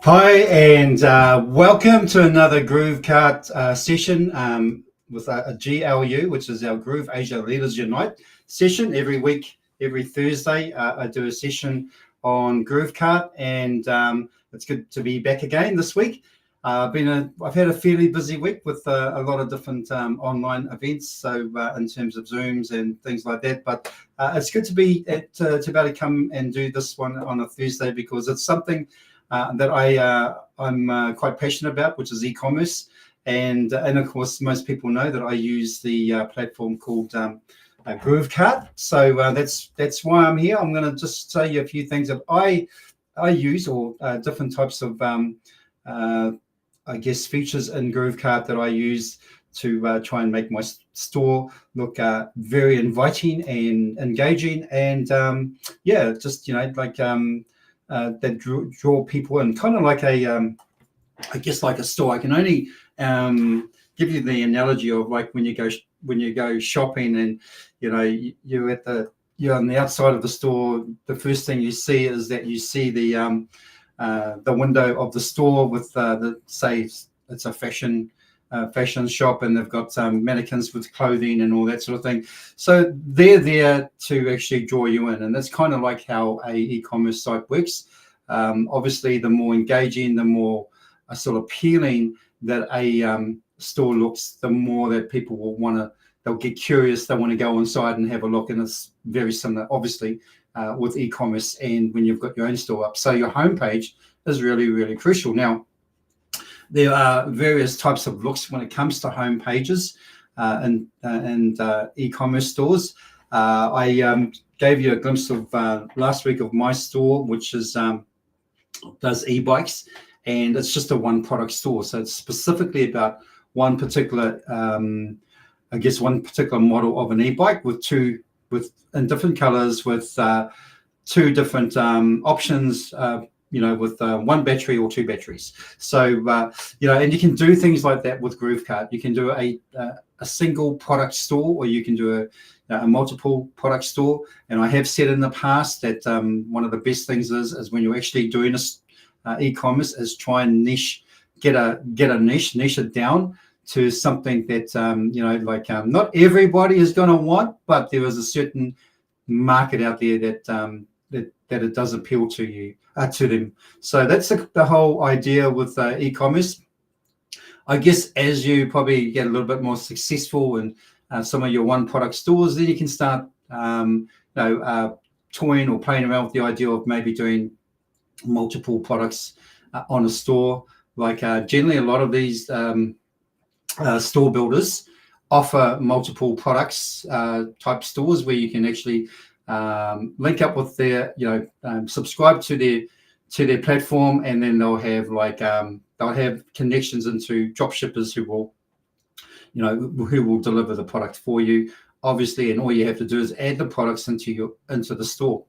Hi, and welcome to another GrooveKart session with a GLU, which is our Groove Asia Leaders Unite session. Every week, every Thursday, I do a session on GrooveKart, and it's good to be back again this week. I've had a fairly busy week with a lot of different online events, so in terms of Zooms and things like that. But it's good to be to be able to come and do this one on a Thursday because it's something that I'm quite passionate about, which is e-commerce, and of course most people know that I use the platform called GrooveKart. So that's why I'm here. I'm going to just tell you a few things that I use, or different types of I guess features in GrooveKart that I use to try and make my store look very inviting and engaging, and just that draw people in, kind of like I guess like a store. I can only give you the analogy of like when you go shopping, and you're on the outside of the store. The first thing you see is that you see the window of the store with say it's a fashion shop, and they've got mannequins with clothing and all that sort of thing. So they're there to actually draw you in, and that's kind of like how a e-commerce site works. Obviously, the more engaging, the more sort of appealing that a store looks, the more that people will they'll get curious, they want to go inside and have a look. And it's very similar, obviously, with e-commerce and when you've got your own store up. So your homepage is really, really crucial. Now, there are various types of looks when it comes to home pages and e-commerce stores. I gave you a glimpse of last week of my store, which does e-bikes, and it's just a one product store. So it's specifically about one particular, one particular model of an e-bike in different colors with two different options. With one battery or two batteries. So, and you can do things like that with GrooveKart. You can do a single product store, or you can do a multiple product store. And I have said in the past that one of the best things is when you're actually doing e-commerce is try and get a niche it down to something that, not everybody is going to want, but there is a certain market out there that it does appeal to them. So that's the whole idea with e-commerce. I guess as you probably get a little bit more successful in some of your one product stores, then you can start toying or playing around with the idea of maybe doing multiple products on a store. Like generally a lot of these store builders offer multiple products type stores where you can actually link up with their, subscribe to their platform, and then they'll have connections into drop shippers who will deliver the product for you, obviously, and all you have to do is add the products into the store.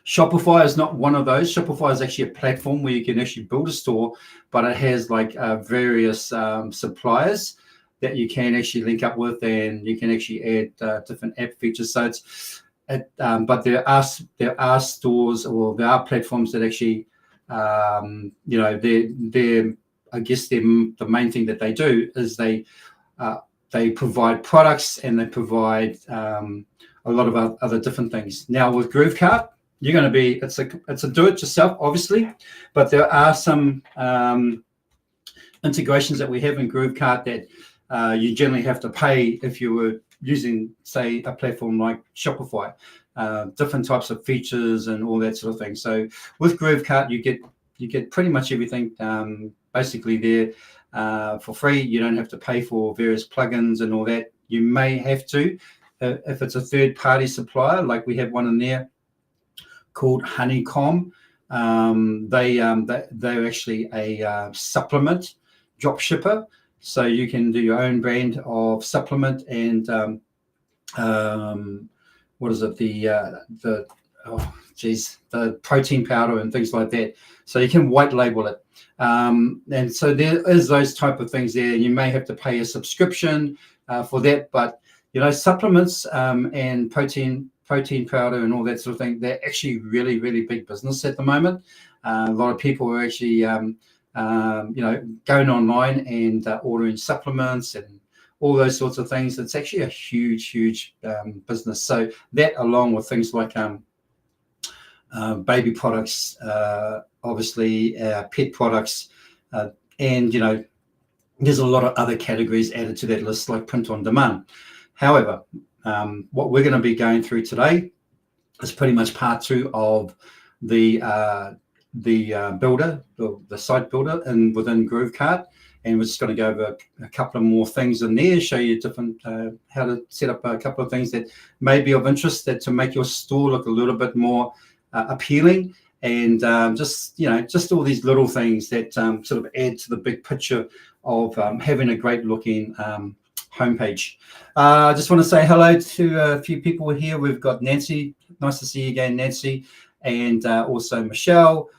Shopify is not one of those. Shopify is actually a platform where you can actually build a store, but it has various suppliers that you can actually link up with, and you can actually add different app features. So but there are stores, or there are platforms that actually, they're I guess the main thing that they do is they provide products, and they provide a lot of other different things. Now with GrooveKart, you're going to be it's a do-it-yourself, obviously, but there are some integrations that we have in GrooveKart that you generally have to pay if you were using, say, a platform like Shopify, different types of features and all that sort of thing. So with GrooveKart, you get pretty much everything basically there for free. You don't have to pay for various plugins and all that. You may have to if it's a third-party supplier, like we have one in there called Honeycomb. They're actually a supplement drop shipper. So you can do your own brand of supplement and what is it? The protein powder and things like that. So you can white label it. And so there is those type of things there. You may have to pay a subscription for that, but supplements and protein powder and all that sort of thing, they're actually really, really big business at the moment. A lot of people are actually, going online and ordering supplements and all those sorts of things. It's actually a huge business. So that, along with things like baby products, obviously pet products, and there's a lot of other categories added to that list, like print on demand. However, what we're going to be going through today is pretty much part 2 of the builder, the site builder, and within GrooveKart. And we're just going to go over a couple of more things in there, show you different how to set up a couple of things that may be of interest, that to make your store look a little bit more appealing, and just all these little things that sort of add to the big picture of having a great looking homepage. I just want to say hello to a few people here. We've got Nancy. Nice to see you again, Nancy, and also Michelle.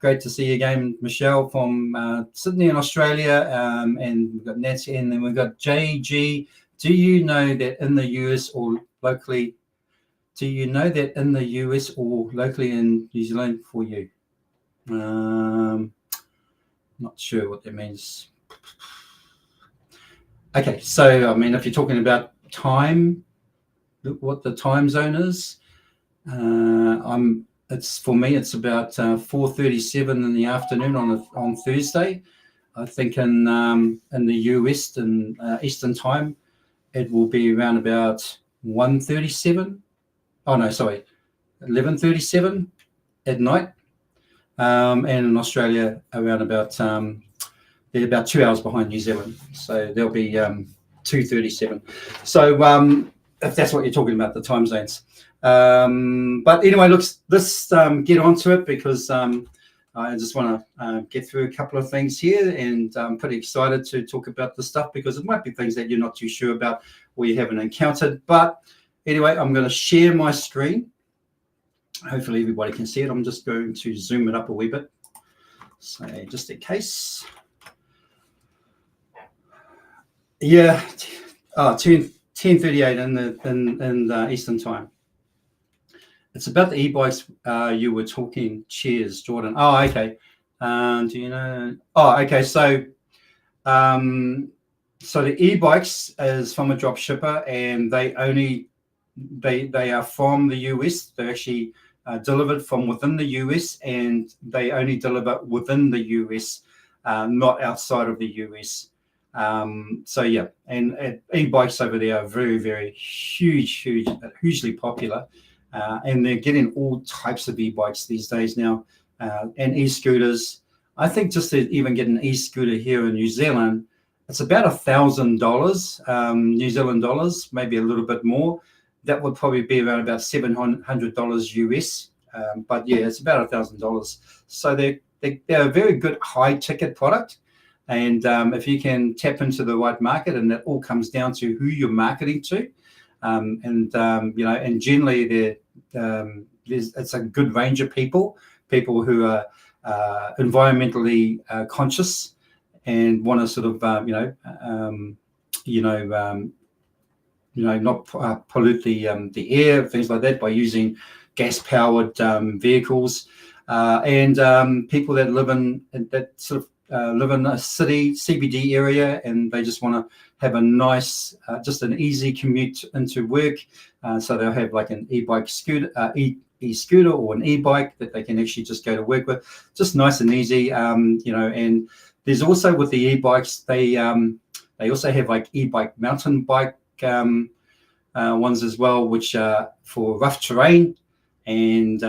Great to see you again, Michelle, from Sydney in Australia. And we've got Nancy, and then we've got JG. Do you know that in the US or locally? Do you know that in the US or locally in New Zealand for you? Not sure what that means. Okay, so I mean, if you're talking about time, what the time zone is, it's for me. It's about 4:37 in the afternoon on Thursday. I think in the US and Eastern time, it will be around about 1:37. Oh no, sorry, 11:37 at night. And in Australia, around about they're about 2 hours behind New Zealand, so they'll be 2:37. So if that's what you're talking about, the time zones. But anyway, let's get onto it, because I just want to get through a couple of things here, and I'm pretty excited to talk about this stuff, because it might be things that you're not too sure about or you haven't encountered. But anyway, I'm going to share my screen. Hopefully everybody can see it. I'm just going to zoom it up a wee bit, so just in case. Yeah, 10:38 in the Eastern time. It's about the e-bikes you were talking. Cheers, Jordan. Oh, okay. Do you know? Oh, okay. So the e-bikes is from a drop shipper, and they are from the US. They're actually delivered from within the US, and they only deliver within the US, not outside of the US. So yeah, and e-bikes over there are very hugely popular, and they're getting all types of e-bikes these days now, and e-scooters. I think just to even get an e-scooter here in New Zealand, it's about $1,000 New Zealand dollars, maybe a little bit more. That would probably be around about $700 US, but yeah, it's about $1,000. So they're a very good high ticket product. And if you can tap into the right market, and that all comes down to who you're marketing to, and generally it's a good range of people who are environmentally conscious and want to sort of not pollute the air, things like that, by using gas powered vehicles, and people that live in a city CBD area, and they just want to have a nice, just an easy commute into work. So they'll have like an e-bike scooter, e-scooter or an e-bike that they can actually just go to work with, just nice and easy. And there's also, with the e-bikes, they also have like e-bike mountain bike ones as well, which are for rough terrain. And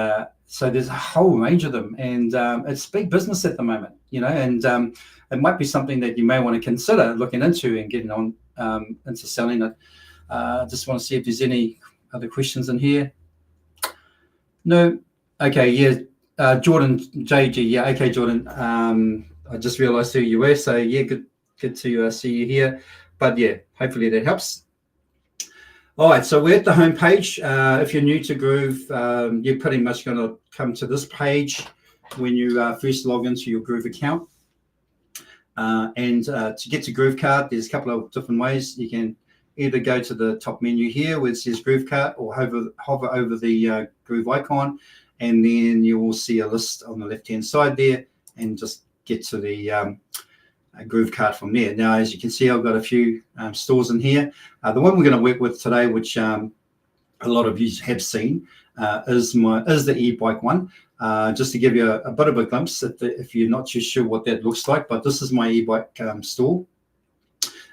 so there's a whole range of them, and it's big business at the moment, and it might be something that you may want to consider looking into and getting on into selling it. Just want to see if there's any other questions in here. No. Okay. Yeah. Jordan, JG. Yeah. Okay, Jordan. I just realized who you were. So yeah, good to see you here. But yeah, hopefully that helps. All right, so we're at the home page. If you're new to Groove, you're pretty much going to come to this page when you first log into your Groove account. And to get to GrooveKart, there's a couple of different ways. You can either go to the top menu here where it says GrooveKart, or hover over the Groove icon, and then you will see a list on the left-hand side there, and just get to the GrooveKart from there. Now, as you can see, I've got a few stores in here. The one we're going to work with today, which a lot of you have seen, is the e-bike one. Just to give you a bit of a glimpse, if you're not too sure what that looks like, but this is my e-bike store,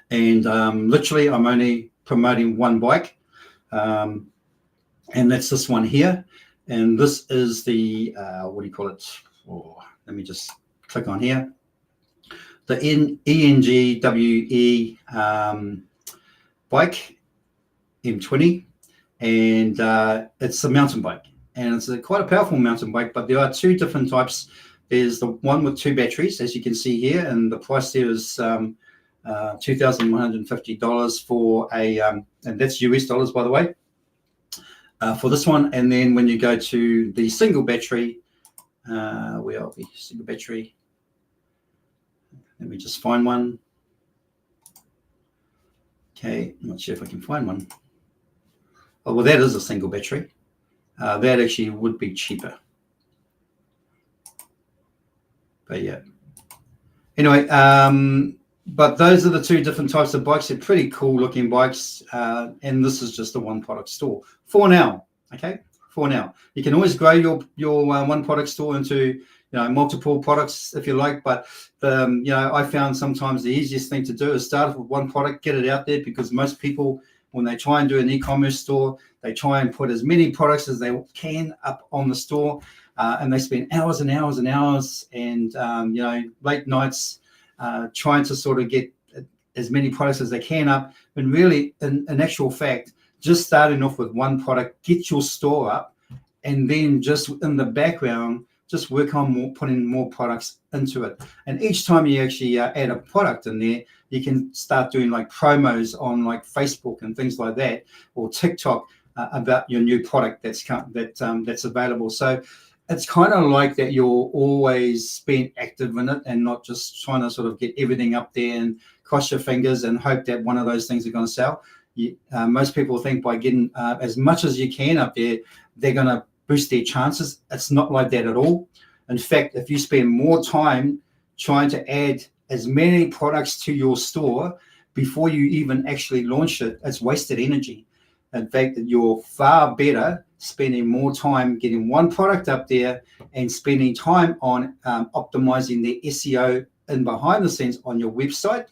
and literally I'm only promoting one bike, and that's this one here. And this is the what do you call it? Oh, let me just click on here. The ENGWE bike M20, and it's a mountain bike, and it's quite a powerful mountain bike. But there are two different types. There's the one with 2 batteries, as you can see here, and the price there is $2,150 for a, and that's US dollars, by the way, for this one. And then when you go to the single battery, where are we? Single battery. Let me just find one. Okay, I'm not sure if I can find one. Oh, well, that is a single battery. That actually would be cheaper. But yeah. Anyway, but those are the two different types of bikes. They're pretty cool looking bikes. And this is just a one product store for now. Okay, for now. You can always grow your one product store into multiple products if you like, but I found sometimes the easiest thing to do is start with one product, get it out there, because most people, when they try and do an e-commerce store, they try and put as many products as they can up on the store, and they spend hours and hours and hours, and late nights trying to sort of get as many products as they can up. And really, in actual fact, just starting off with one product, get your store up, and then just in the background, just work on putting more products into it. And each time you actually add a product in there, you can start doing like promos on like Facebook and things like that, or TikTok about your new product that's available. So it's kind of like that you're always being active in it, and not just trying to sort of get everything up there and cross your fingers and hope that one of those things are going to sell. Most people think by getting as much as you can up there, they're going to boost their chances. It's not like that at all. In fact, if you spend more time trying to add as many products to your store before you even actually launch it, it's wasted energy. In fact, you're far better spending more time getting one product up there and spending time on optimizing the SEO in behind the scenes on your website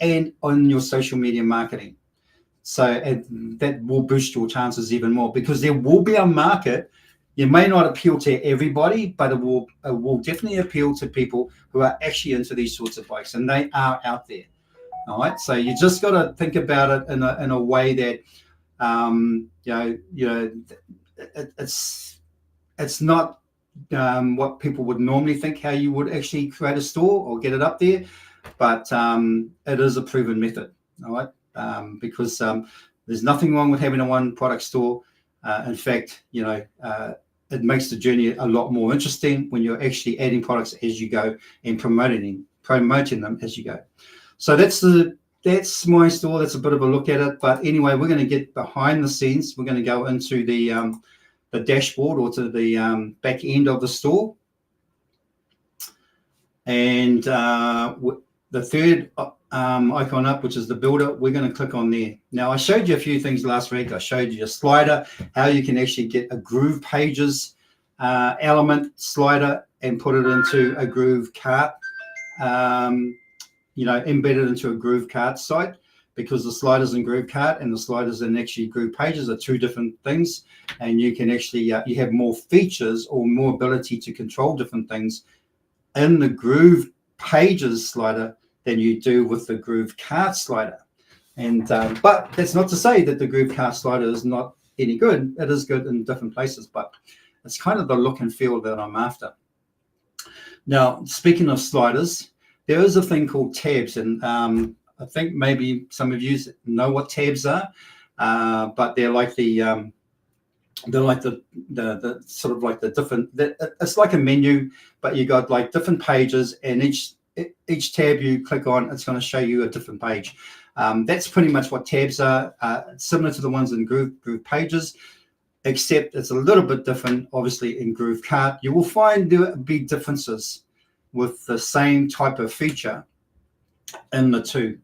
and on your social media marketing. So that will boost your chances even more, because there will be a market. You may not appeal to everybody, but it will definitely appeal to people who are actually into these sorts of bikes, and they are out there. All right, so you just got to think about it in a way that it's not what people would normally think how you would actually create a store or get it up there, but it is a proven method. All right, because there's nothing wrong with having a one product store. In fact, it makes the journey a lot more interesting when you're actually adding products as you go and promoting them as you go. So that's my store. That's a bit of a look at it. But anyway, we're going to get behind the scenes. We're going to go into the dashboard, or to the back end of the store. And the third icon up, which is the builder, we're going to click on there. Now, I showed you a few things last week. I showed you a slider, how you can actually get a Groove Pages element slider and put it into a GrooveKart, embedded into a GrooveKart site, because the sliders in GrooveKart and the sliders in actually Groove Pages are two different things, and you can actually you have more features or more ability to control different things in the Groove Pages slider than you do with the GrooveKart slider. And but that's not to say that the GrooveKart slider is not any good. It is good in different places, but it's kind of the look and feel that I'm after. Now, speaking of sliders, there is a thing called tabs, and I think maybe some of you know what tabs are, but they're like the sort of like the different. It's like a menu, but you got like different pages, and each tab you click on, it's going to show you a different page. That's pretty much what tabs are, similar to the ones in Groove Pages. except it's a little bit different. Obviously, in GrooveKart, you will find there will be differences with the same type of feature in the two.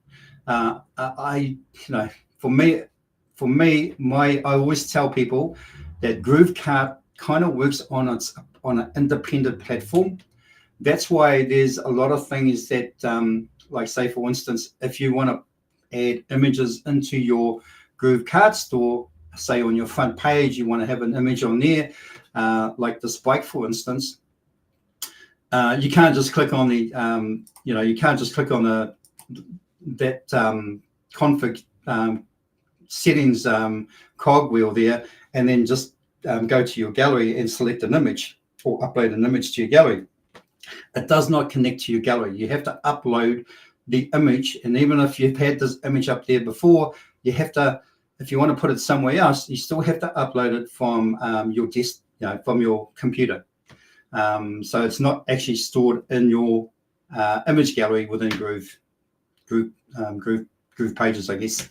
For me, I always tell people that GrooveKart kind of works on an independent platform. That's why there's a lot of things that, like say for instance, if you want to add images into your GrooveKart store, say on your front page, you want to have an image on there, like this bike, for instance. You can't just click on the, you can't just click on that config settings cogwheel there, and then just go to your gallery and select an image or upload an image to your gallery. It does not connect to your gallery. You have to upload the image, and even if you've had this image up there before, you have to, if you want to put it somewhere else, you still have to upload it from your from your computer. So it's not actually stored in your image gallery within Groove Pages, I guess.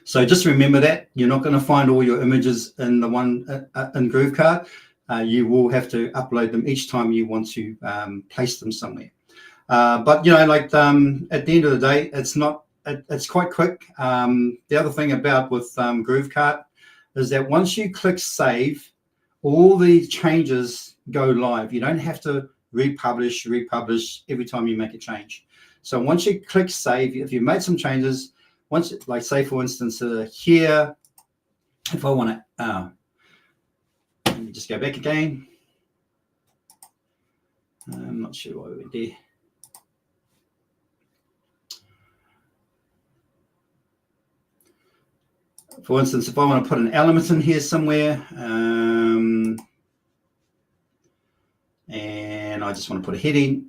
So just remember that you're not going to find all your images in the one in GrooveKart. You will have to upload them each time you want to place them somewhere. But like at the end of the day, it's quite quick. The other thing about with GrooveKart is that once you click save, all the changes go live. You don't have to republish every time you make a change. So once you click save, if you made some changes, once, like say for instance here, if I want to, let me just go back again. I'm not sure why we went there. For instance, if I want to put an element in here somewhere, and I just want to put a heading,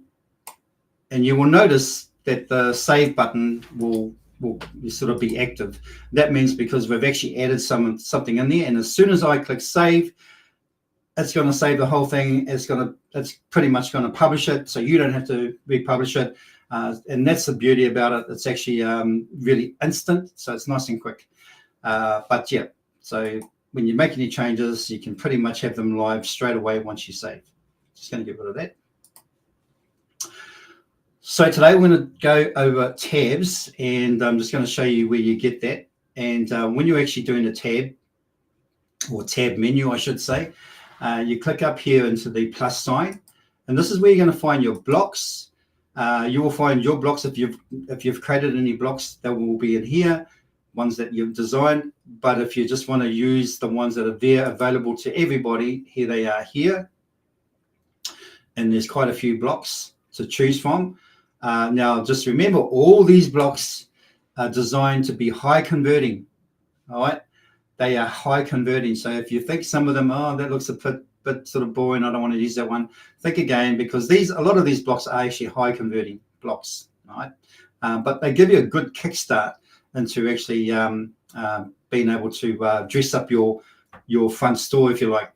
and you will notice that the save button will sort of be active. That means because we've actually added something in there, and as soon as I click save, it's going to save the whole thing. It's pretty much going to publish it, so you don't have to republish it. And that's the beauty about it. It's actually really instant, so it's nice and quick. But yeah, so when you make any changes, you can pretty much have them live straight away once you save. Just going to get rid of that. So today we're going to go over tabs, and I'm just going to show you where you get that. And when you're actually doing a tab, or tab menu, I should say, you click up here into the plus sign, and this is where you're going to find your blocks. You will find your blocks if you've created any blocks, that will be in here, ones that you've designed. But if you just want to use the ones that are there available to everybody, here they are here. And there's quite a few blocks to choose from. Now, just remember, all these blocks are designed to be high converting. All right, they are high converting. So if you think some of them, oh, that looks a bit sort of boring, I don't want to use that one, think again, because a lot of these blocks are actually high converting blocks. All right, but they give you a good kickstart into actually being able to dress up your front store, if you like.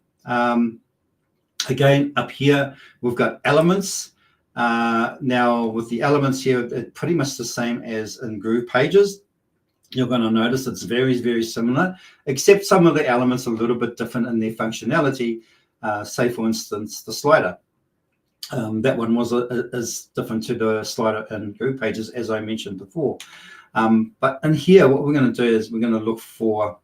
Again, up here, we've got elements. Now, with the elements here, it's pretty much the same as in Groove Pages. You're going to notice it's very, very similar, except some of the elements are a little bit different in their functionality. Say, for instance, the slider. That one is different to the slider in Groove Pages, as I mentioned before. But in here, what we're going to do is we're going to look for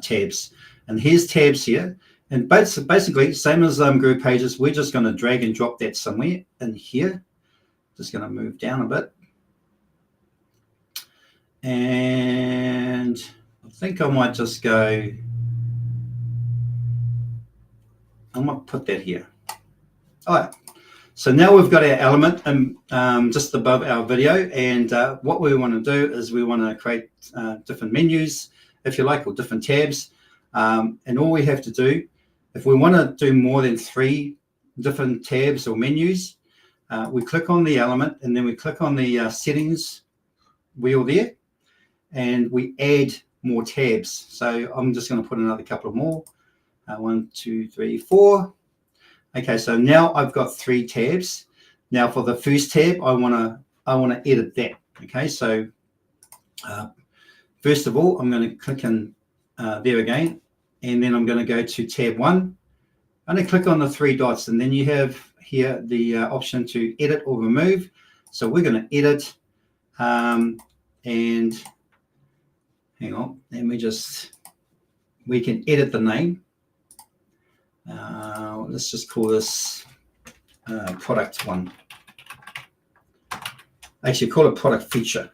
tabs. And here's tabs here. And basically, same as Groove Pages, we're just going to drag and drop that somewhere in here. Just going to move down a bit. And I think I might just go, I might put that here. All right. So now we've got our element just above our video. And what we want to do is we want to create different menus, if you like, or different tabs. And all we have to do, if we want to do more than 3 different tabs or menus, we click on the element, and then we click on the settings wheel there, and we add more tabs. So I'm just going to put another couple of more. 1, 2, 3, 4. Okay, so now I've got 3 tabs. Now for the first tab, I want to edit that. Okay, so first of all, I'm going to click in there again, and then I'm going to go to tab 1. I'm going to click on the 3 dots, and then you have here the option to edit or remove. So we're going to edit, and hang on, let me just, we can edit the name. Let's just call this product 1. Actually, call it product feature.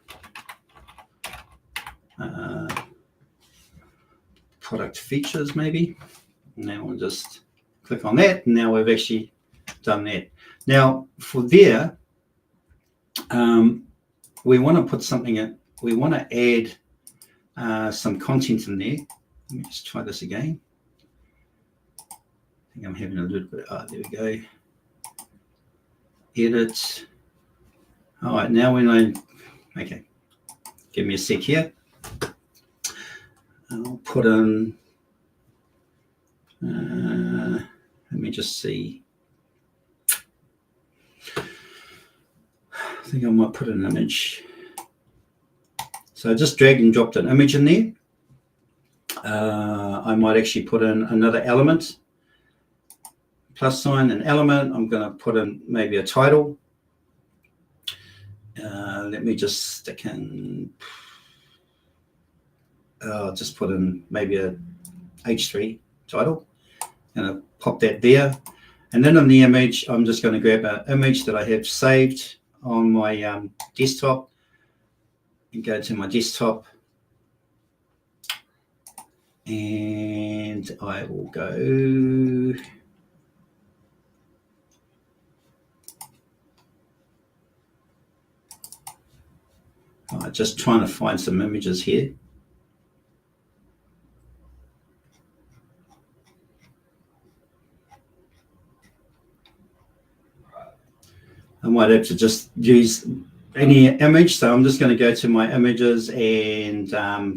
Product features, maybe. Now we'll just click on that. Now we've actually done that. Now for there, we want to put something in. We want to add some content in there. Let me just try this again. I think I'm having a little bit. There we go. Edit. All right, now we know. Okay, give me a sec here. I'll put in. Let me just see. I think I might put an image. So I just dragged and dropped an image in there. I might actually put in another element. Plus sign, an element. I'm going to put in maybe a title. Let me just stick in. I'll just put in maybe a H3 title. Going to pop that there. And then on the image, I'm just going to grab an image that I have saved on my desktop and go to my desktop. And I will go. Just trying to find some images here. I might have to just use any image. So I'm just going to go to my images and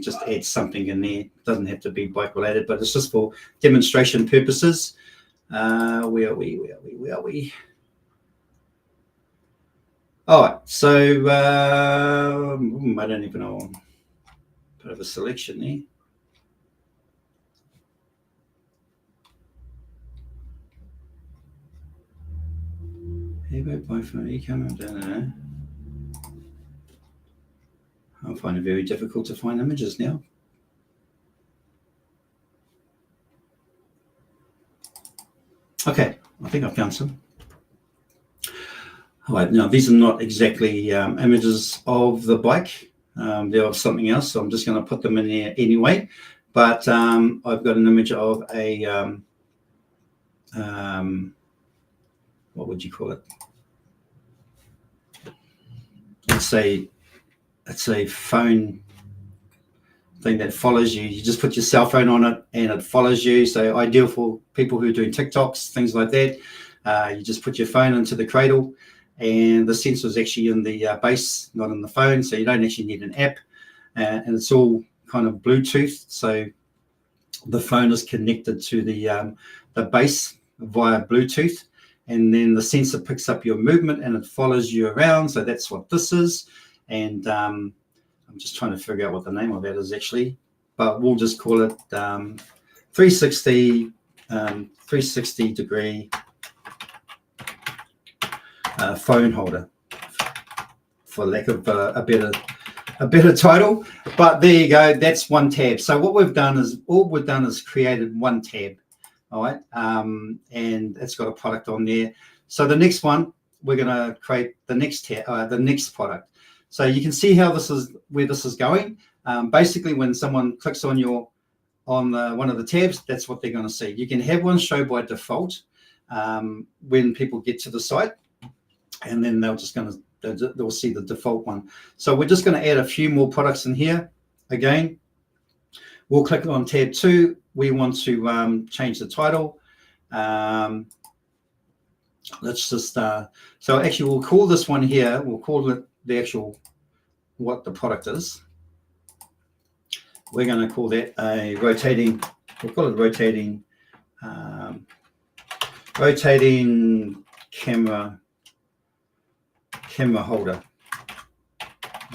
just add something in there. It doesn't have to be bike related, but it's just for demonstration purposes. Where are we? All right, so I don't even know. Bit of a selection there. By phone, e-camera, I don't know. I find it very difficult to find images now. Okay, I think I found some. All right, now these are not exactly images of the bike. They're of something else, so I'm just going to put them in there anyway. But I've got an image of a, what would you call it? It's a phone thing that follows you. You just put your cell phone on it and it follows you. So ideal for people who are doing TikToks, things like that. You just put your phone into the cradle and the sensor is actually in the base, not in the phone. So you don't actually need an app and it's all kind of Bluetooth. So the phone is connected to the base via Bluetooth. And then the sensor picks up your movement and it follows you around. So that's what this is. And I'm just trying to figure out what the name of that is actually, but we'll just call it 360 degree phone holder, for lack of a better title. But there you go. That's one tab. So what we've done is created one tab. All right, and it's got a product on there. So the next one, we're going to create the next tab, the next product. So you can see how where this is going. Basically, when someone clicks on one of the tabs, that's what they're going to see. You can have one show by default when people get to the site, and then they'll see the default one. So we're just going to add a few more products in here. Again, we'll click on tab 2. We want to change the title. Let's just so actually we'll call this one here. We'll call it the actual what the product is. We're going to call that a rotating. We'll call it rotating camera holder.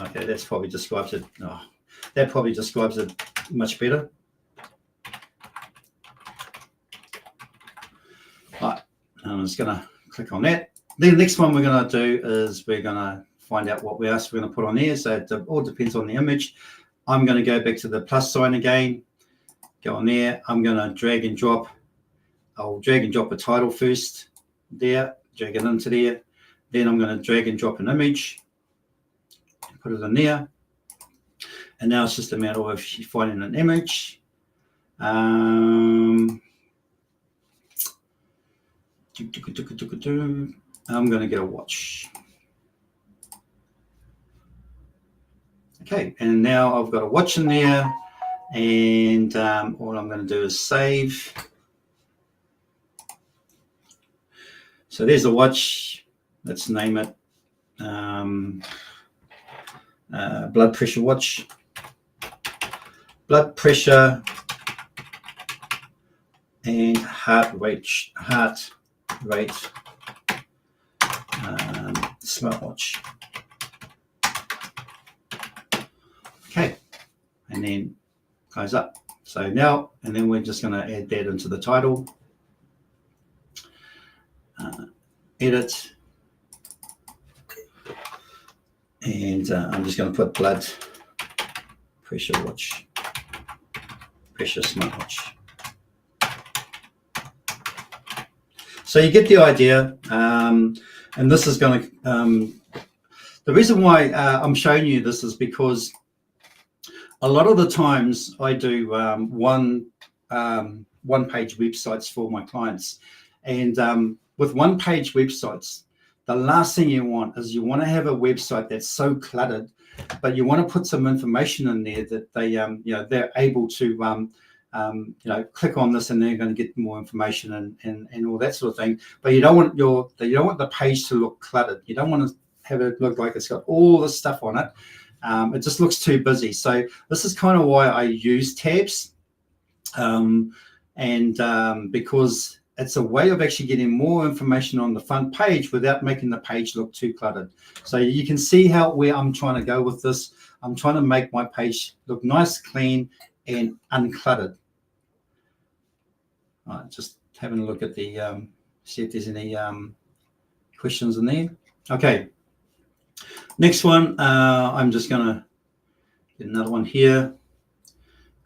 Okay, that's probably describes it. Oh, that probably describes it much better. just going to click on that. The next one we're going to do is we're going to find out what else we're going to put on there. So it all depends on the image. I'm going to go back to the plus sign again, go on there. I'm going to drag and drop. I'll drag and drop a title first there, drag it into there. Then I'm going to drag and drop an image, put it in there. And now it's just a matter of finding an image. I'm going to get a watch. Okay, and now I've got a watch in there, and all I'm going to do is save. So there's the watch. Let's name it blood pressure watch. Blood pressure and heart rate smartwatch. Okay, and then close up. So now, and then we're just going to add that into the title. Edit, and I'm just going to put blood pressure watch, pressure smartwatch. So you get the idea, and this is going to. The reason why I'm showing you this is because a lot of the times I do one-page websites for my clients, and with one-page websites, the last thing you want is you want to have a website that's so cluttered, but you want to put some information in there that they, they're able to, click on this and they're going to get more information and all that sort of thing. But you don't want the page to look cluttered. You don't want to have it look like it's got all this stuff on it. It just looks too busy. So this is kind of why I use tabs, because it's a way of actually getting more information on the front page without making the page look too cluttered. So you can see where I'm trying to go with this. I'm trying to make my page look nice, clean, and uncluttered. All right, just having a look at the, see if there's any questions in there. Okay, next one, I'm just going to get another one here.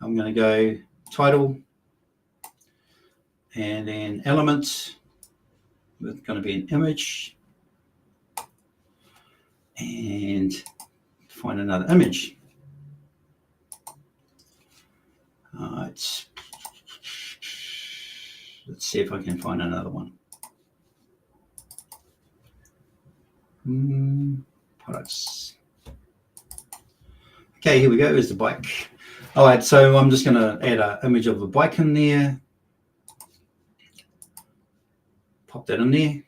I'm going to go title, and then element, it's going to be an image, and find another image. All right, let's see if I can find another one. Products. Okay, here we go. Here's the bike. All right, so I'm just going to add an image of the bike in there. Pop that in there.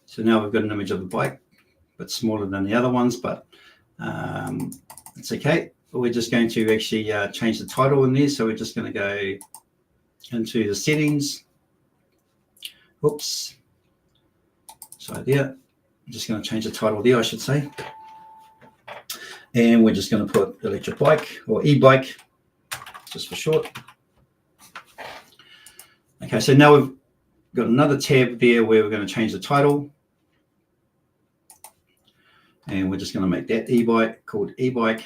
So now we've got an image of the bike, but smaller than the other ones, but it's okay. But we're just going to actually change the title in there. So we're just going to go into the settings. Oops. So there, I'm just going to change the title there, I should say. And we're just going to put electric bike or e-bike, just for short. Okay, so now we've got another tab there where we're going to change the title. And we're just going to make that e-bike called e-bike.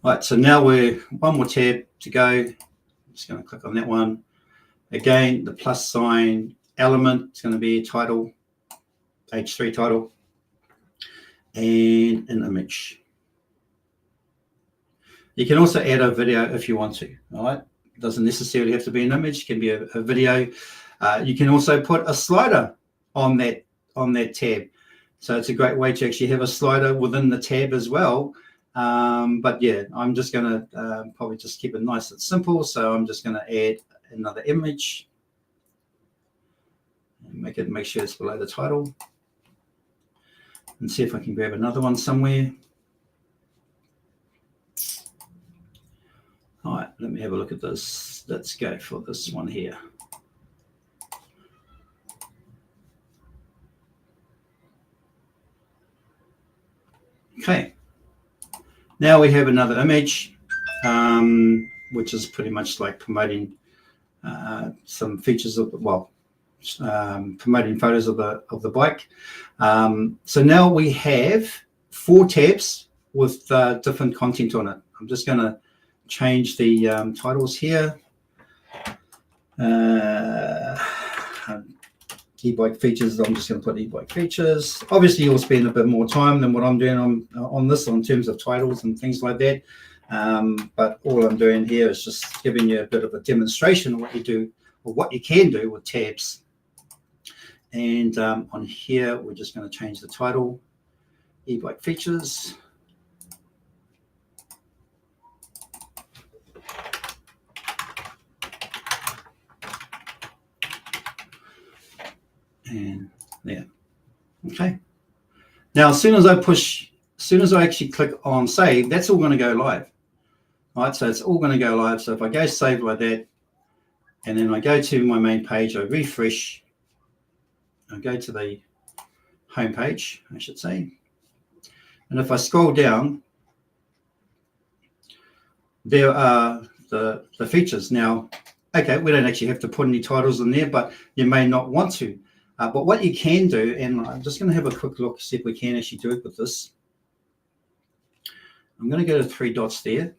All right, so now we're one more tab to go. I'm just going to click on that one. Again, the plus sign element is going to be a title, page 3 title, and an image. You can also add a video if you want to. All right, it doesn't necessarily have to be an image. It can be a video. You can also put a slider on that tab. So it's a great way to actually have a slider within the tab as well. But yeah, I'm just going to probably just keep it nice and simple. So I'm just going to add another image and make sure it's below the title, and see if I can grab another one somewhere. All right, let me have a look at this. Let's go for this one here. Okay, Now we have another image, which is pretty much like promoting some features of, well, promoting photos of the bike. So now we have 4 tabs with different content on it. I'm just going to change the titles here. E-bike features, I'm just going to put e-bike features. Obviously, you'll spend a bit more time than what I'm doing on this in terms of titles and things like that. But all I'm doing here is just giving you a bit of a demonstration of what you do, or what you can do with tabs. And on here, we're just going to change the title, e-bike features. And there. Okay. Now, as soon as I actually click on save, that's all going to go live. All right, so it's all going to go live. So if I go save like that, and then I go to my main page, I refresh, I go to the home page, I should say. And if I scroll down, there are the features. Now, okay, we don't actually have to put any titles in there, but you may not want to. But what you can do, and I'm just going to have a quick look, see if we can actually do it with this. I'm going to go to 3 dots there,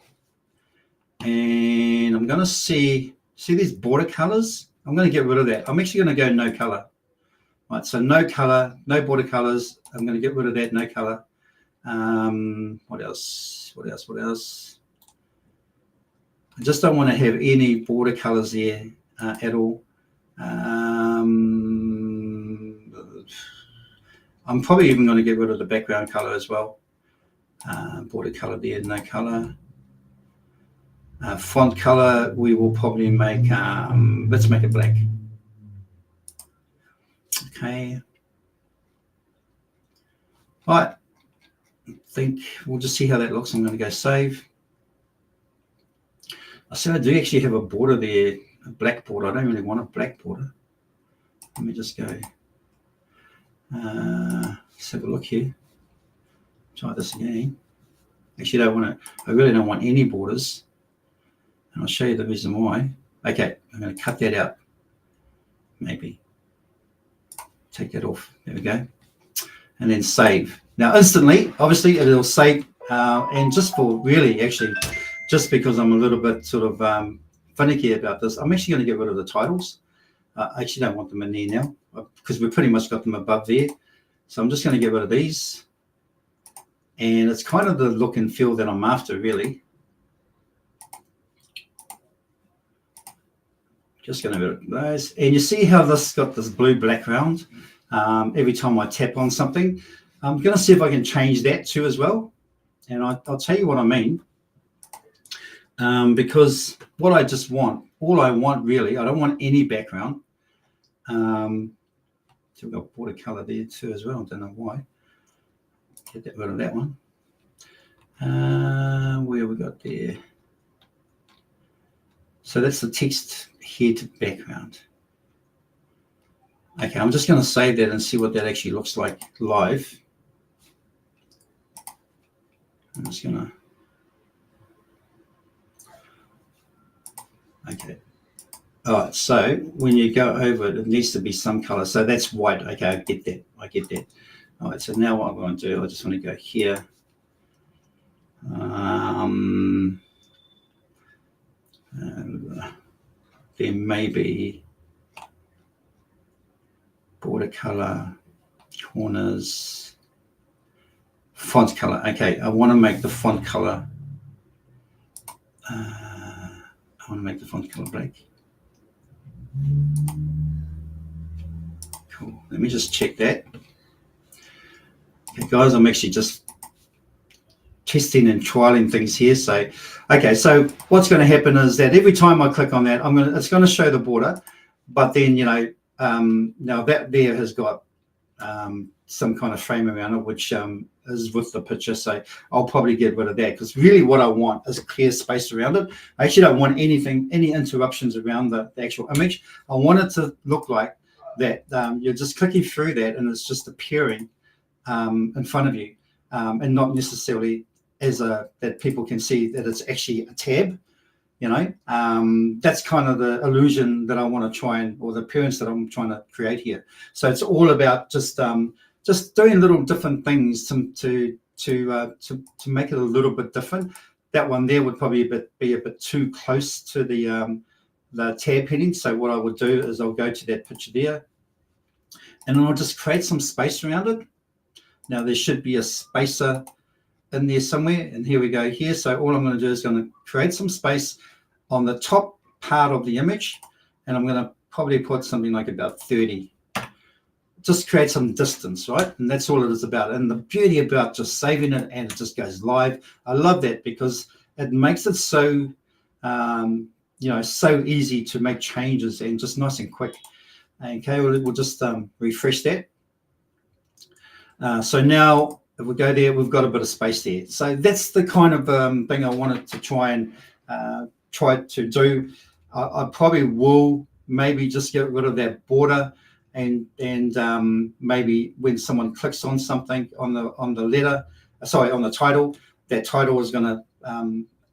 and I'm going to see these border colors. I'm going to get rid of that. I'm actually going to go no color. Right, so no color, no border colors. I'm going to get rid of that, no color. What else? I just don't want to have any border colors there at all. I'm probably even going to get rid of the background color as well. Border color there, no color. Font color, we will probably make, let's make it black. Okay. All right. I think we'll just see how that looks. I'm going to go save. I said I do actually have a border there, a black border. I don't really want a black border. Let me just go. Let's have a look here. Try this again. Actually, I really don't want any borders. And I'll show you the reason why. Okay, I'm going to cut that out. Maybe. Take that off. There we go. And then save. Now, instantly, obviously, it'll save. And just for really, actually, just because I'm a little bit sort of finicky about this, I'm actually going to get rid of the titles. I actually don't want them in there now because we've pretty much got them above there. So I'm just going to get rid of these. And it's kind of the look and feel that I'm after, really. Just going to get rid of those. And you see how this got this blue background every time I tap on something. I'm going to see if I can change that too as well. And I'll tell you what I mean. Because what I just want, all I want really, I don't want any background. So we've got border color there too as well. I don't know why. Get rid of that one. Where we got there? So that's the text head background. Okay, I'm just going to save that and see what that actually looks like live. I'm just going to. Okay. All right, so when you go over it, it needs to be some color. So that's white. Okay, I get that. All right, so now what I'm going to do, I just want to go here. There may be border color, corners, font color. Okay, I want to make the font color. I want to make the font color black. Cool. Let me just check that. Okay, guys, I'm actually just testing and trialing things here. So, okay, so what's going to happen is that every time I click on that, it's going to show the border, but then now that there has got some kind of frame around it, which is with the picture. So I'll probably get rid of that because really what I want is a clear space around it. I actually don't want any interruptions around the actual image. I want it to look like that you're just clicking through that and it's just appearing in front of you and not necessarily that people can see that it's actually a tab. That's kind of the illusion that I want to try or the appearance that I'm trying to create here. So it's all about just doing little different things to make it a little bit different. That one there would probably be a bit too close to the tab heading. So what I would do is I'll go to that picture there, and then I'll just create some space around it. Now there should be a spacer in there somewhere, and here we go here. So all I'm going to do is going to create some space on the top part of the image, and I'm going to probably put something like about 30. Just create some distance, right? And that's all it is about. And the beauty about just saving it and it just goes live, I love that, because it makes it so so easy to make changes and just nice and quick. Okay, we'll just refresh that. So now if we go there, we've got a bit of space there. So that's the kind of thing I wanted to try to do. I probably will maybe just get rid of that border, and maybe when someone clicks on something on the title, that title is going to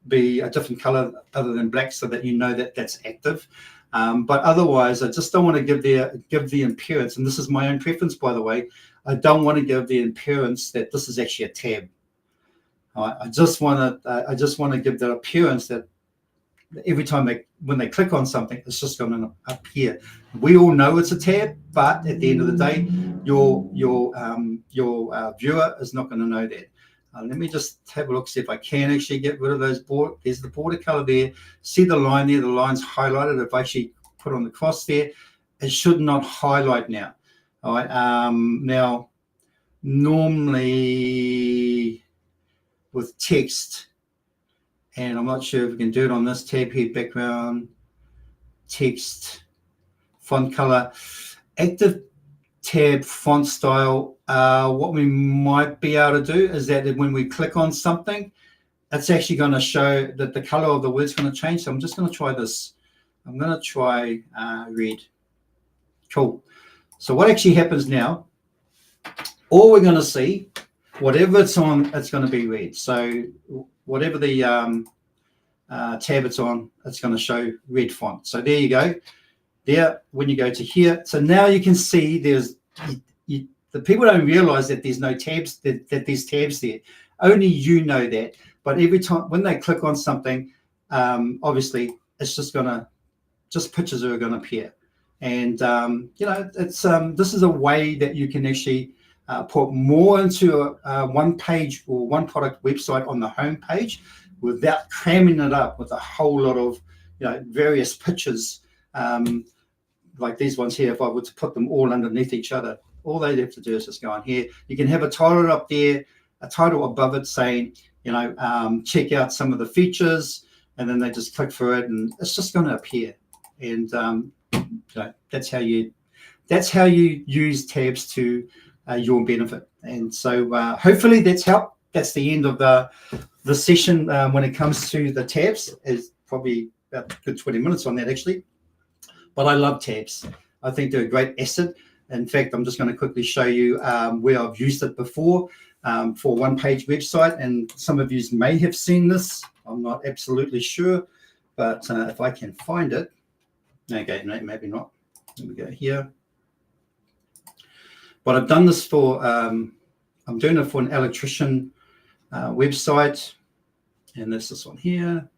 be a different color other than black, so that you know that that's active. But otherwise, I just don't want to give the appearance, and this is my own preference, by the way. I don't want to give the appearance that this is actually a tab. I just want to give the appearance that every time when they click on something, it's just going to appear. We all know it's a tab, but at the end of the day, your viewer is not going to know that. Let me just have a look, see if I can actually get rid of those border. There's the border color there. See the line there? The line's highlighted. If I actually put on the cross there, it should not highlight now. All right. Now, normally with text, and I'm not sure if we can do it on this tab here, background, text, font color, active tab, font style. What we might be able to do is that when we click on something, it's actually going to show that the color of the word is going to change. So I'm just going to try this. I'm going to try red. Cool. So what actually happens now, all we're going to see, whatever it's on, it's going to be red. So whatever the tab it's on, it's going to show red font. So there you go. There, when you go to here, so now you can see the people don't realize that there's no tabs, that there's tabs there. Only you know that. But every time when they click on something, obviously it's just pictures are going to appear. And it's this is a way that you can actually put more into a one page or one product website on the home page without cramming it up with a whole lot of various pictures. Like these ones here, if I were to put them all underneath each other, all they have to do is just go on here. You can have a title up there, a title above it saying, check out some of the features, and then they just click for it, and it's just going to appear. And that's how you use tabs to your benefit. And so hopefully that's helped. That's the end of the session when it comes to the tabs. Is probably about a good 20 minutes on that actually. But I love tabs. I think they're a great asset. In fact, I'm just going to quickly show you where I've used it before for one-page website. And some of you may have seen this. I'm not absolutely sure. But if I can find it. Okay, no, maybe not. Here we go here. But I've done this for, I'm doing it for an electrician website. And that's this one here.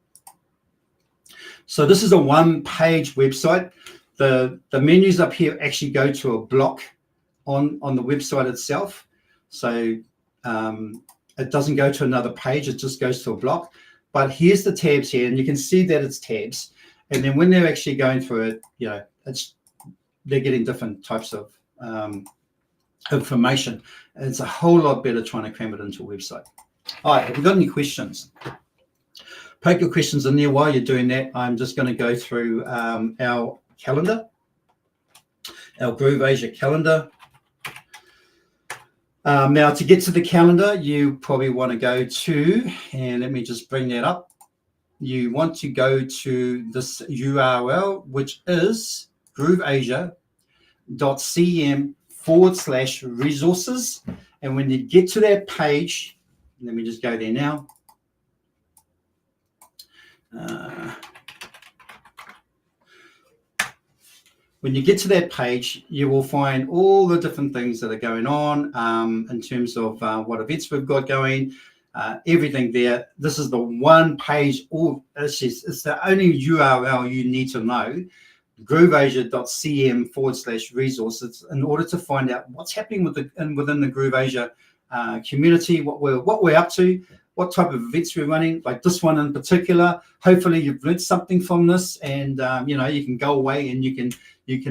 So this is a one-page website. The menus up here actually go to a block on the website itself. So it doesn't go to another page. It just goes to a block. But here's the tabs here, and you can see that it's tabs. And then when they're actually going through it, they're getting different types of information. And it's a whole lot better trying to cram it into a website. All right, have you got any questions? Poke your questions in there. While you're doing that, I'm just going to go through our calendar, our Groove Asia calendar. Now, to get to the calendar, you probably want to go to, and let me just bring that up. You want to go to this URL, which is grooveasia.cm/resources. And when you get to that page, let me just go there now. when you get to that page, you will find all the different things that are going on in terms of what events we've got going, everything there. This is the one page, it's the only URL you need to know, grooveasia.cm/resources, in order to find out what's happening within the GrooveAsia community, what we're up to, what type of events we're running, like this one in particular. Hopefully you've learned something from this, and you can go away and you can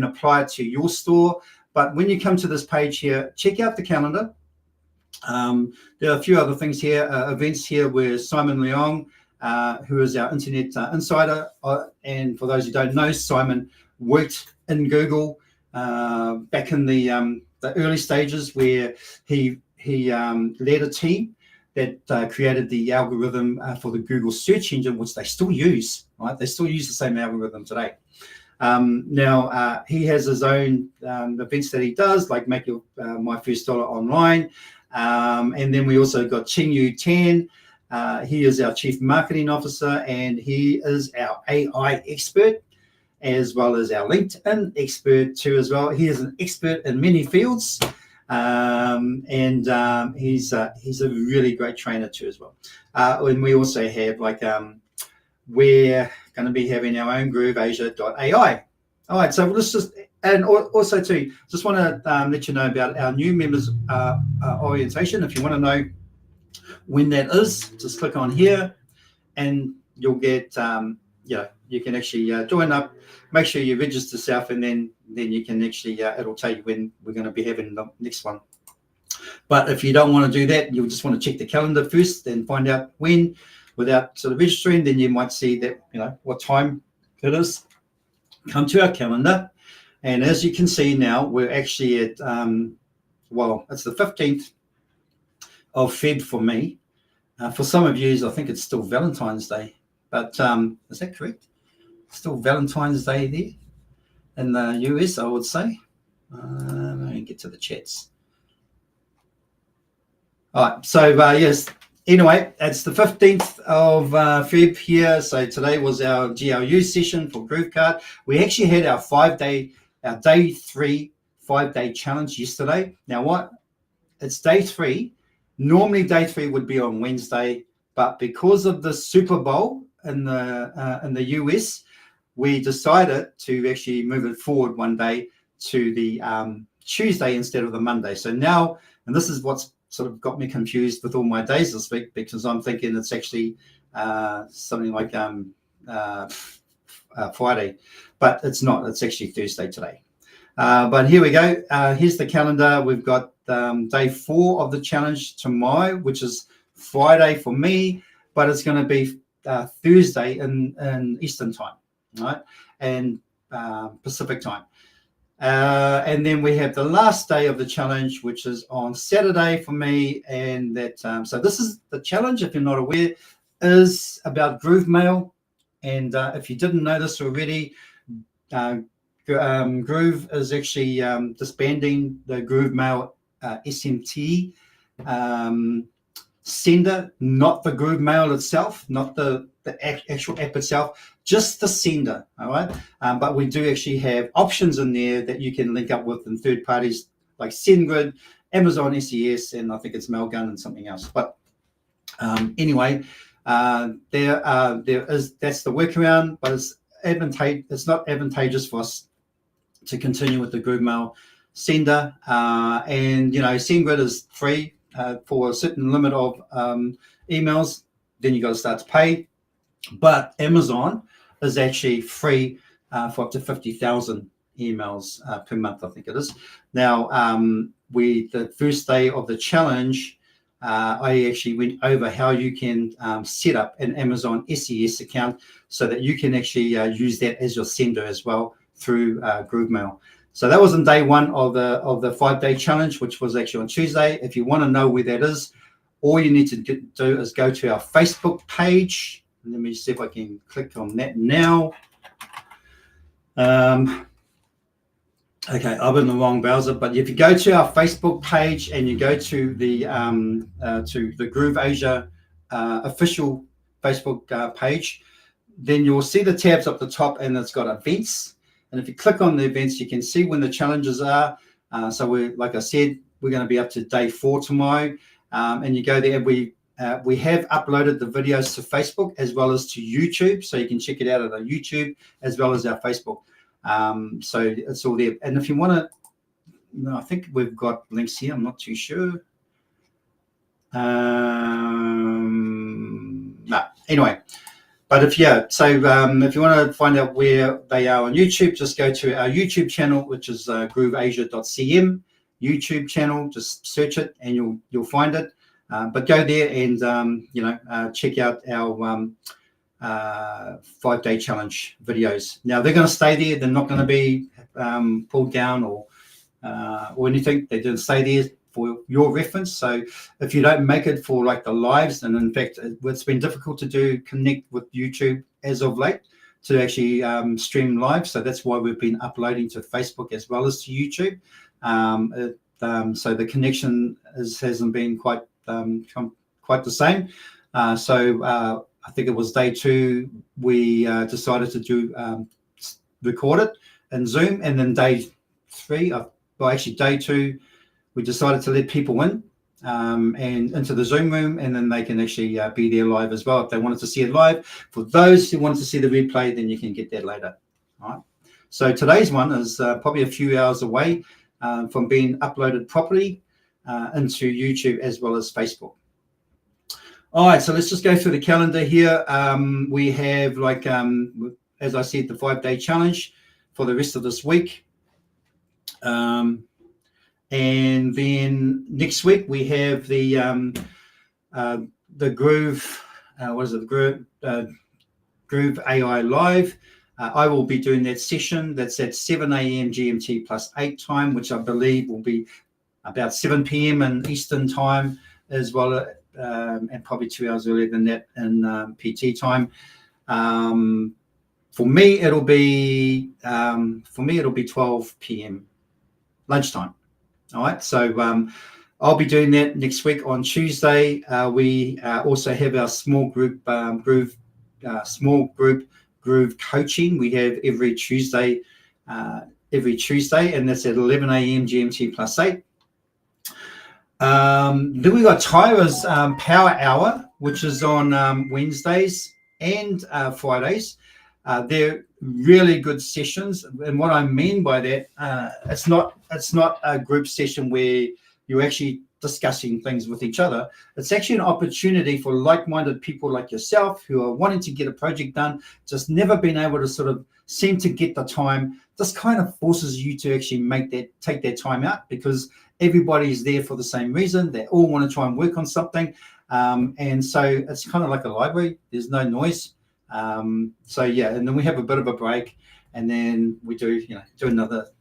apply it to your store. But when you come to this page here, check out the calendar. There are a few other things here, events here where Simon Leong, who is our internet insider, and for those who don't know, Simon worked in Google back in the early stages, where he led a team that created the algorithm for the Google search engine, which they still use, right? They still use the same algorithm today. Now, he has his own events that he does, like Make Your My First Dollar Online. And then we also got Ching Yu Tan. He is our Chief Marketing Officer, and he is our AI expert, as well as our LinkedIn expert too as well. He is an expert in many fields. He's a really great trainer too as well. And we also have we're going to be having our own GrooveAsia.ai. All right, so let's just, and also too, just want to let you know about our new members orientation. If you want to know when that is, just click on here, and you'll get you can actually join up. Make sure you register yourself, and then you can actually it'll tell you when we're going to be having the next one. But if you don't want to do that, you'll just want to check the calendar first and find out when, without sort of registering. Then you might see that what time it is. Come to our calendar, and as you can see now, we're actually at it's the 15th of Feb for me. For some of you, I think it's still Valentine's Day, but is that correct? Still Valentine's Day there in the US, I would say. Let me get to the chats. All right, so yes, anyway, it's the 15th of Feb here. So today was our GLU session for GrooveKart. We actually had our day 3 5-day challenge yesterday. Now what? It's day 3. Normally day 3 would be on Wednesday, but because of the Super Bowl in the US, we decided to actually move it forward one day to the Tuesday instead of the Monday. So now, and this is what's sort of got me confused with all my days this week, because I'm thinking it's actually something like Friday, but it's not. It's actually Thursday today. But here we go. Here's the calendar. We've got day 4 of the challenge tomorrow, which is Friday for me, but it's going to be Thursday in Eastern time, right? And Pacific time. And then we have the last day of the challenge, which is on Saturday for me. And that so this is the challenge, if you're not aware, is about Groove Mail. And if you didn't know this already, Groove is actually disbanding the Groove Mail SMT sender, not the Groove Mail itself, not the actual app itself, just the sender. All right, but we do actually have options in there that you can link up with in third parties like SendGrid, Amazon SES, and I think it's Mailgun and something else. But anyway, that's the workaround, but it's not advantageous for us to continue with the Groove Mail sender. And SendGrid is free for a certain limit of emails. Then you got to start to pay. But Amazon is actually free for up to 50,000 emails per month, I think it is. Now, the first day of the challenge, I actually went over how you can set up an Amazon SES account so that you can actually use that as your sender as well through Groove Mail. So that was on day 1 of the 5-day challenge, which was actually on Tuesday. If you want to know where that is, all you need to do is go to our Facebook page. Let me see if I can click on that now. Okay, I'm in the wrong browser, but if you go to our Facebook page and you go to the GrooveAsia official Facebook page, then you'll see the tabs up the top, and it's got events. And if you click on the events, you can see when the challenges are. So we're, like I said, we're going to be up to day 4 tomorrow. And you go there. We have uploaded the videos to Facebook as well as to YouTube, so you can check it out at our YouTube as well as our Facebook. So it's all there. And if you want to, I think we've got links here. I'm not too sure. No, anyway. But if you want to find out where they are on YouTube, just go to our YouTube channel, which is grooveasia.cm YouTube channel. Just search it and you'll find it. But go there and check out our 5-day challenge videos. Now they're going to stay there. They're not going to be pulled down or anything. They're going to stay there for your reference. So if you don't make it for like the lives, and in fact it's been difficult to connect with YouTube as of late to actually stream live, so that's why we've been uploading to Facebook as well as to YouTube. So the connection hasn't been quite the same. So I think it was day 2 we decided to do record it in Zoom, and then day 3, day 2, we decided to let people in and into the Zoom room, and then they can actually be there live as well if they wanted to see it live. For those who wanted to see the replay, then you can get that later. All right. So today's one is probably a few hours away from being uploaded properly into YouTube as well as Facebook. All right, so let's just go through the calendar here. We have, as I said, the 5-day challenge for the rest of this week. And then next week we have the Groove, Groove AI Live. I will be doing that session. That's at 7 a.m. GMT plus 8 time, which I believe will be about 7 p.m. in Eastern time as well, and probably 2 hours earlier than that in PT time. For me, it'll be 12 p.m. lunchtime. All right, so I'll be doing that next week on Tuesday. We also have our small group Groove coaching. We have every Tuesday, and that's at 11 a.m. GMT plus 8. Then we got Tyra's Power Hour, which is on Wednesdays and Fridays. They're really good sessions, and what I mean by that, it's not a group session where you're actually discussing things with each other. It's actually an opportunity for like-minded people like yourself who are wanting to get a project done, just never been able to sort of seem to get the time. This kind of forces you to actually take that time out, because everybody is there for the same reason. They all want to try and work on something, and so it's kind of like a library. There's no noise. So yeah, and then we have a bit of a break, and then we do another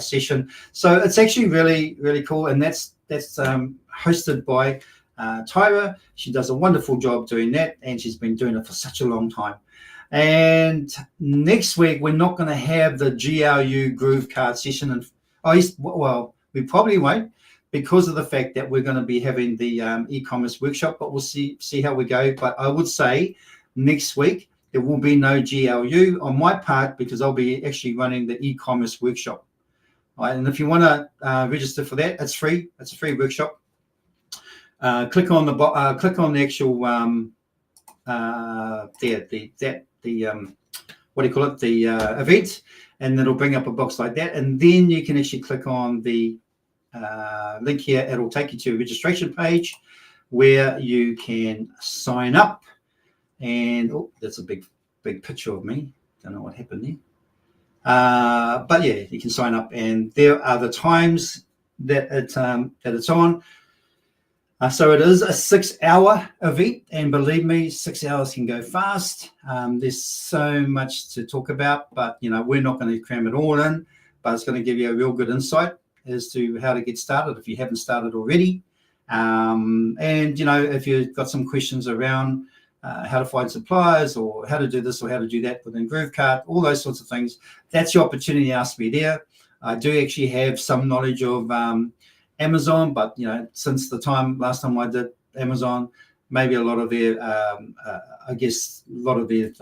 session. So it's actually really, really cool, and that's hosted by Tyra. She does a wonderful job doing that, and she's been doing it for such a long time. And next week we're not going to have the GRU GrooveKart session, and we probably won't, because of the fact that we're going to be having the e-commerce workshop, but we'll see how we go. But I would say next week there will be no GLU on my part, because I'll be actually running the e-commerce workshop. All right, and if you want to register for that, it's free. It's a free workshop. Click on the actual event, and it'll bring up a box like that, and then you can actually click on the link here. It'll take you to a registration page where you can sign up. And that's a big picture of me. Don't know what happened there. But yeah, you can sign up, and there are the times that it's on. So it is a 6-hour event, and believe me, 6 hours can go fast. There's so much to talk about, but we're not going to cram it all in. But it's going to give you a real good insight as to how to get started if you haven't started already. And if you've got some questions around how to find suppliers, or how to do this or how to do that within GrooveKart, all those sorts of things, that's your opportunity to ask me there. I do actually have some knowledge of Amazon, but since the last time I did Amazon, maybe a lot of their, I guess, a lot of their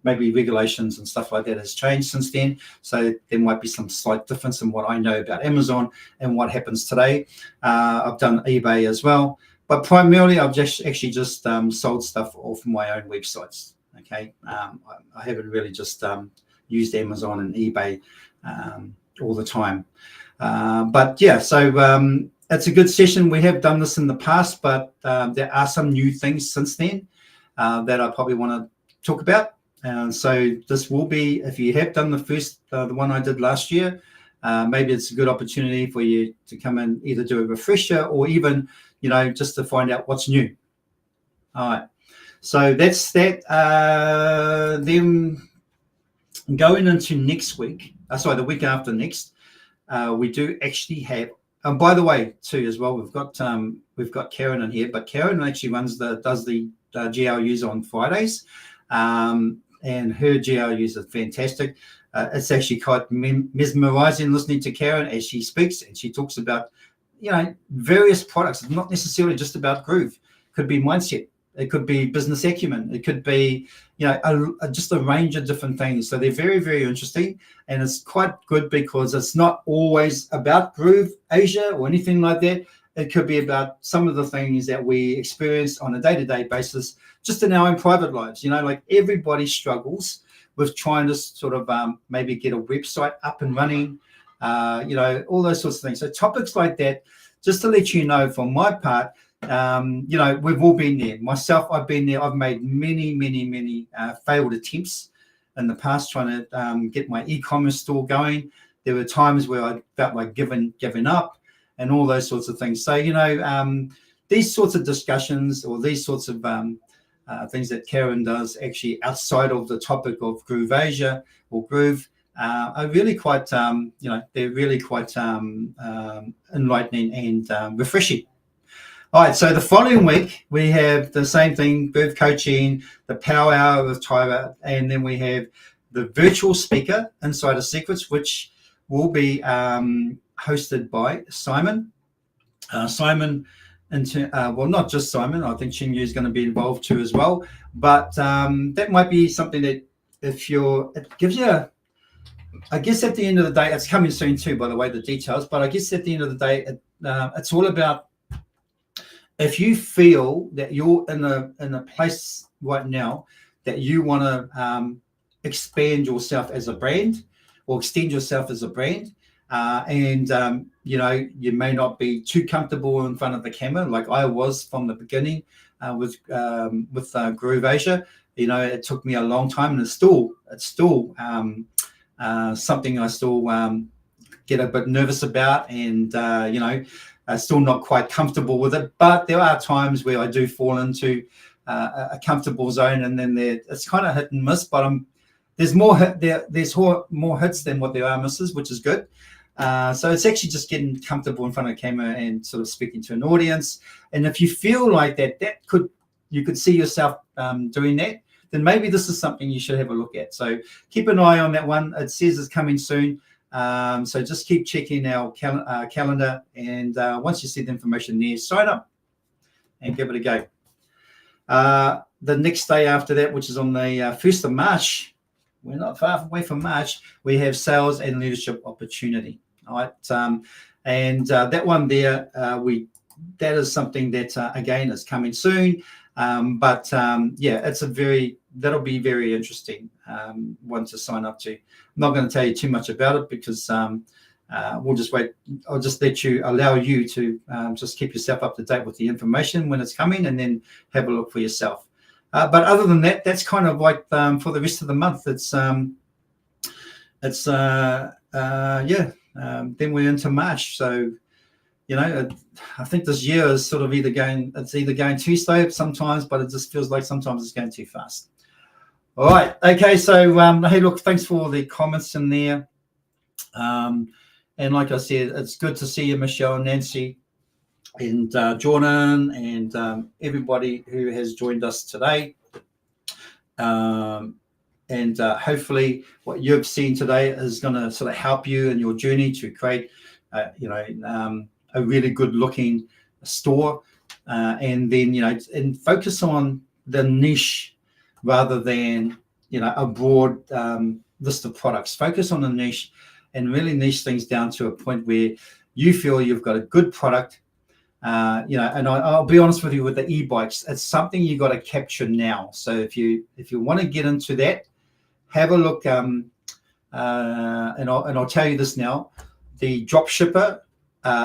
maybe regulations and stuff like that has changed since then. So there might be some slight difference in what I know about Amazon and what happens today. I've done eBay as well, but primarily I've actually just sold stuff off my own websites. Okay, I haven't really just used Amazon and eBay all the time. But yeah, so it's a good session. We have done this in the past, but there are some new things since then that I probably want to talk about. So this will be, if you have done the one I did last year, maybe it's a good opportunity for you to come and either do a refresher or even, just to find out what's new. All right. So that's that. Then going into next week, the week after next, we do actually have. And by the way, too, as well, we've got Karen in here, but Karen actually does the GRUs on Fridays, and her GRUs are fantastic. It's actually quite mesmerizing listening to Karen as she speaks, and she talks about various products. It's not necessarily just about Groove. It could be mindset. It could be business acumen. It could be, just a range of different things. So they're very, very interesting. And it's quite good because it's not always about Groove Asia or anything like that. It could be about some of the things that we experience on a day-to-day basis, just in our own private lives. Like everybody struggles with trying to sort of maybe get a website up and running, all those sorts of things. So topics like that, just to let you know from my part, we've all been there. Myself, I've been there. I've made many failed attempts in the past trying to get my e-commerce store going. There were times where I felt like giving up and all those sorts of things. So, these sorts of discussions or these sorts of things that Karen does actually outside of the topic of Groove Asia or Groove are really quite, they're really quite enlightening and refreshing. All right, so the following week, we have the same thing, Groove Coaching, the Power Hour with Tyra, and then we have the virtual speaker, Insider Secrets, which will be hosted by Simon. Simon, not just Simon, I think Xingyu is going to be involved too as well, but that might be something that it gives you I guess at the end of the day, it's coming soon too, by the way, the details, but I guess at the end of the day, it's all about if you feel that you're in a place right now that you want to expand yourself as a brand or extend yourself as a brand, and you may not be too comfortable in front of the camera like I was from the beginning with Groove Asia. It took me a long time, and it's still something I still get a bit nervous about, and still not quite comfortable with it. But there are times where I do fall into a comfortable zone, and then it's kind of hit and miss. But there's more hits than what there are misses, which is good. So it's actually just getting comfortable in front of the camera and sort of speaking to an audience. And if you feel like you could see yourself doing that, then maybe this is something you should have a look at. So keep an eye on that one. It says it's coming soon. So just keep checking our calendar. And once you see the information there, sign up and give it a go. The next day after that, which is on the 1st of March, we're not far away from March, we have Sales and Leadership Opportunity. All right. And that one there, that is something that, again, is coming soon. That'll be very interesting one to sign up to. I'm not going to tell you too much about it because we'll just wait. I'll just allow you to just keep yourself up to date with the information when it's coming, and then have a look for yourself. But other than that, that's kind of like for the rest of the month. Then we're into March. So, I think this year is sort of either going too slow sometimes, but it just feels like sometimes it's going too fast. All right. Okay. So, hey, look, thanks for all the comments in there. And like I said, it's good to see you, Michelle, Nancy, and Jordan, and everybody who has joined us today. And hopefully what you've seen today is going to sort of help you in your journey to create, a really good looking store and then and focus on the niche rather than a broad list of products. Focus on a niche and really niche things down to a point where you feel you've got a good product. And I'll be honest with you, with the e-bikes, it's something you got to capture now. So if you want to get into that, have a look. And I'll tell you this now: the drop shipper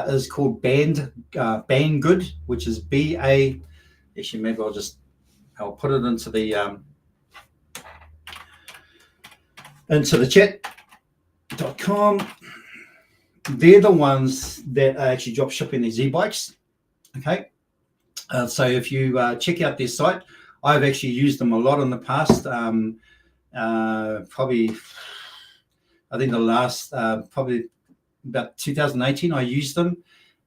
is called Banggood, which is BA. Actually, maybe I'll put it into the chat.com. They're the ones that are actually drop shipping these e-bikes. Okay, so if you check out their site, I've actually used them a lot in the past. Probably, I think the last probably about 2018, I used them,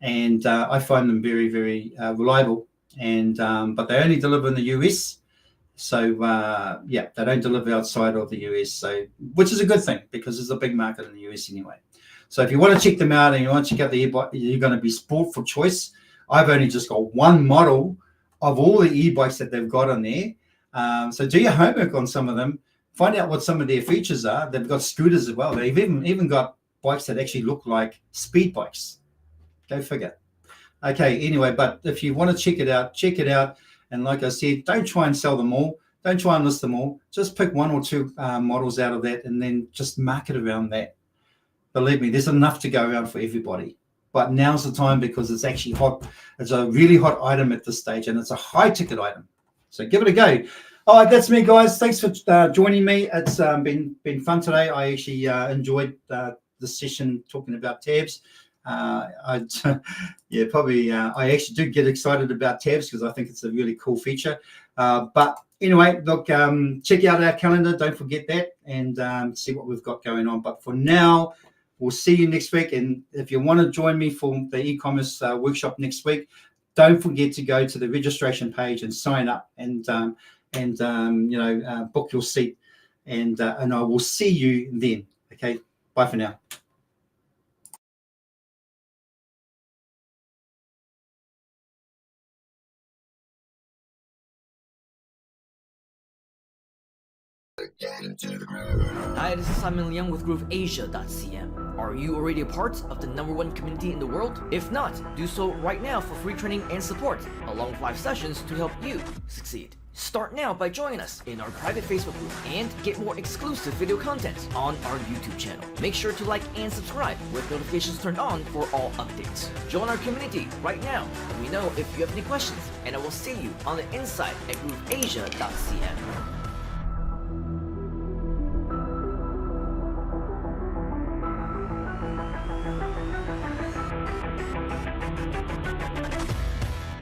and I find them very, very reliable. And but they only deliver in the US, so yeah, they don't deliver outside of the US. So, which is a good thing because there's a big market in the US anyway. So if you want to check them out and you want to check out the e-bike, you're going to be sport for choice. I've only just got one model of all the e-bikes that they've got on there. So do your homework on some of them. Find out what some of their features are. They've got scooters as well. They've even got bikes that actually look like speed bikes. Go figure. Okay, anyway, but if you want to check it out, check it out. And like I said, don't try and sell them all. Don't try and list them all. Just pick one or two models out of that and then just market around that. Believe me, there's enough to go around for everybody. But now's the time because it's actually hot. It's a really hot item at this stage, and it's a high-ticket item. So give it a go. All right, that's me, guys. Thanks for joining me. It's been fun today. I actually enjoyed the session talking about tabs. Yeah, probably. I actually do get excited about tabs because I think it's a really cool feature. But anyway, look, check out our calendar. Don't forget that, and see what we've got going on. But for now, we'll see you next week. And if you want to join me for the e-commerce workshop next week, don't forget to go to the registration page and sign up and book your seat. And I will see you then. Okay, bye for now. Hi, this is Simon Liang with GrooveAsia.cm. Are you already a part of the #1 community in the world? If not, do so right now for free training and support, along with live sessions to help you succeed. Start now by joining us in our private Facebook group and get more exclusive video content on our YouTube channel. Make sure to like and subscribe with notifications turned on for all updates. Join our community right now. Let me know if you have any questions, and I will see you on the inside at GrooveAsia.cm.